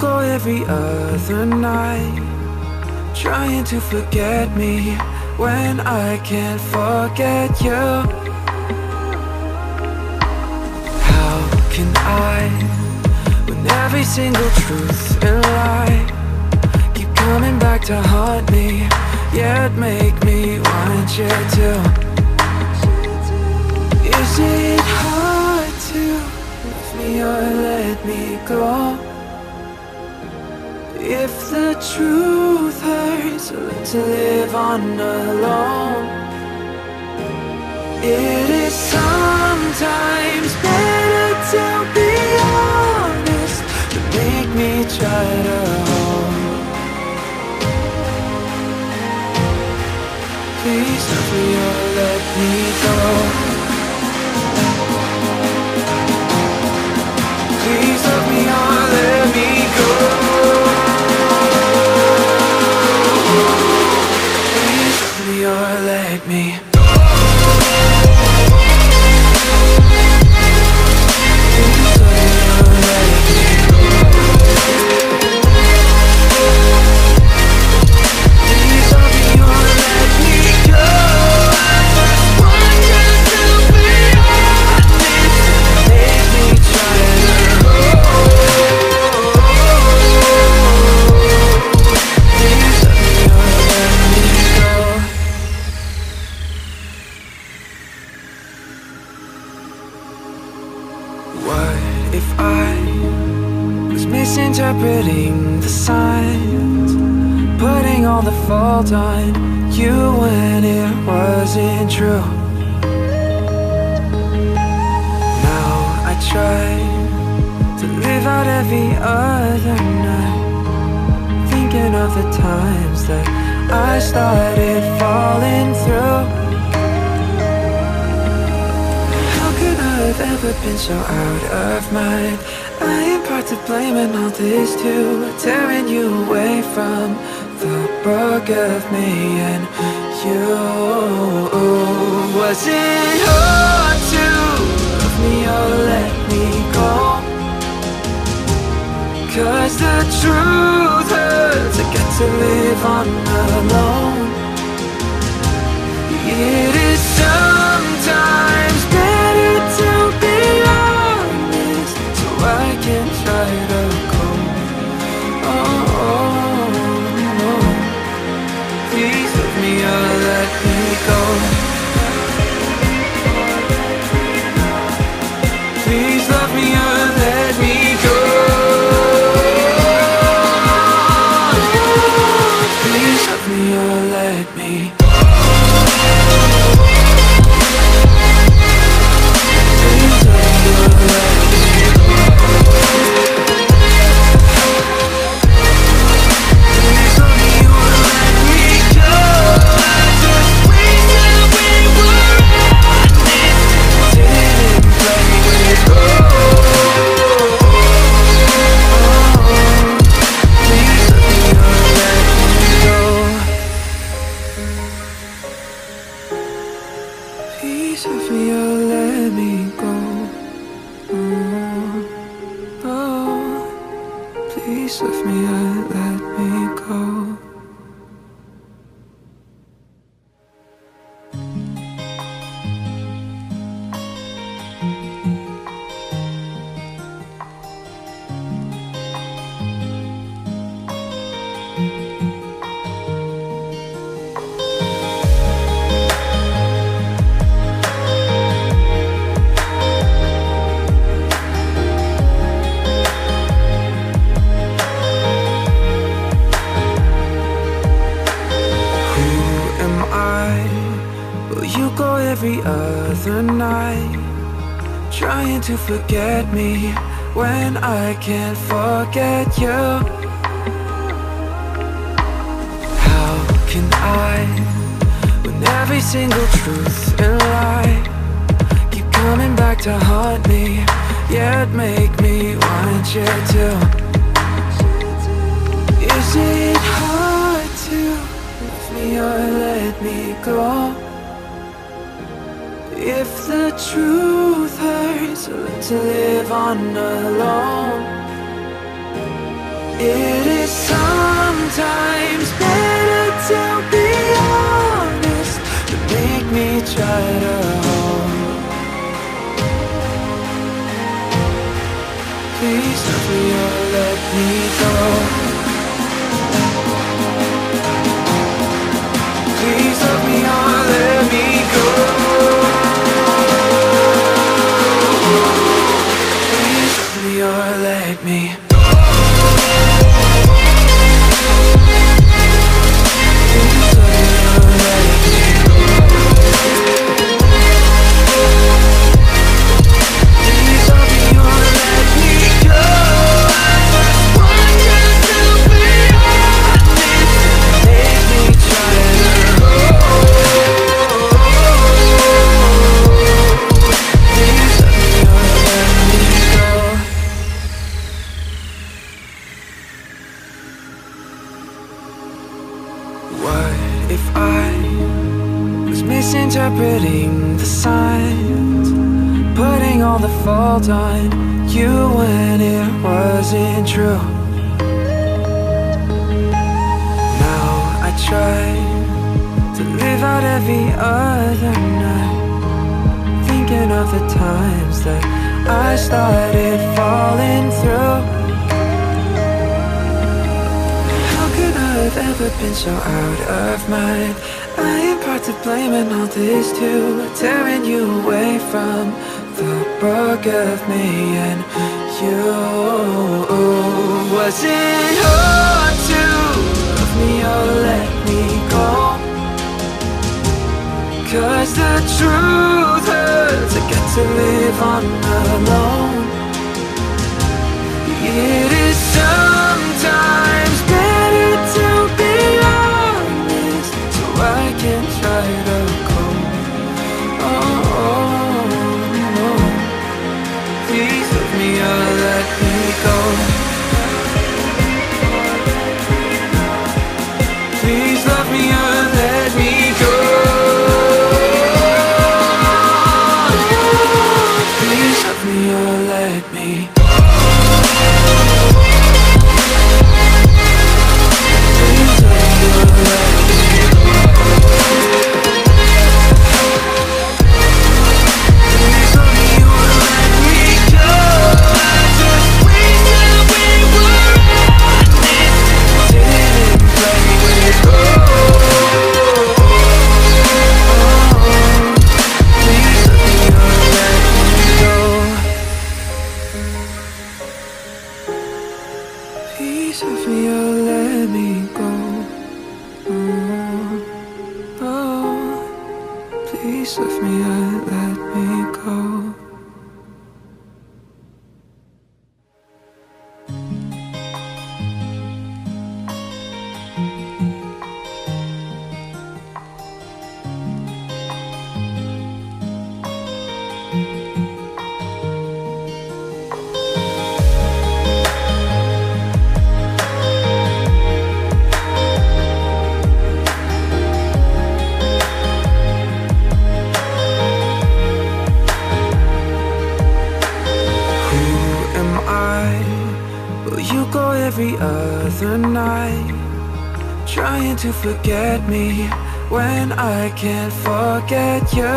go every other night, trying to forget me when I can't forget you. How can I, when every single truth and lie keep coming back to haunt me, yet make me want you to? Is it hard to love me or let me go? If the truth hurts, I learn to live on alone. It is sometimes better to be honest than make me try to hold. Please love me or let me go. Please love me or let me go. Please love me or let me go. Misinterpreting the signs, putting all the fault on you when it wasn't true. Now I try to live out every other night, thinking of the times that I started falling through. How could I have ever been so out of mind? I am part to blame in all this too, tearing you away from the book of me and you. Was it hard to love me or let me go? 'Cause the truth hurts, I get to live on alone. It is sometimes better to be honest, so I can try to go. Oh, please love me or let me go. Please love me or let me go. Please love me or let me go. Please love me or let me go. Oh, please love me or let me go. Every other night, trying to forget me when I can't forget you. How can I, when every single truth and lie keep coming back to haunt me, yet make me want you to? Is it hard to love me or let me go? If the truth hurts, I learn to live on alone. It is sometimes better to be honest than make me try to hold. Please love me or let me go. Please love me or let me go. Please love me or let me go. Misinterpreting the signs, putting all the fault on you when it wasn't true. Now I try to live out every other night, thinking of the times that I started falling through. How could I have ever been so out of mind? I am part to blame and all this too, tearing you away from the bulk of me and you. Was it hard to love me or let me go? 'Cause the truth hurts, I get to live on alone. It is sometimes better to be honest, so I can try to cope. Oh, please love me or let me go. Please love me or let me go. Please love me or let me go. Please love me or let me go. Oh, please love me or let me go. Every other night, trying to forget me when I can't forget you.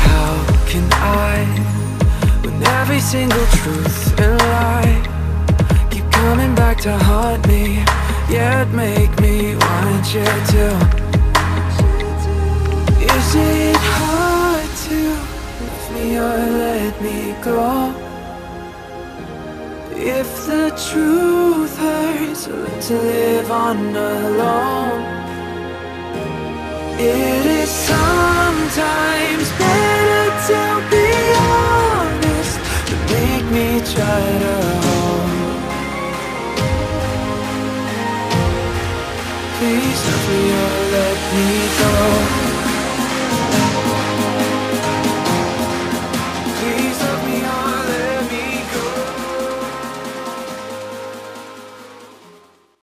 How can I, when every single truth and lie keep coming back to haunt me, yet make me want you to? Is it hard to love me or let me go? If the truth hurts, I learn to live on alone. It is sometimes better to be honest than make me try to hold. Please love me or let me go.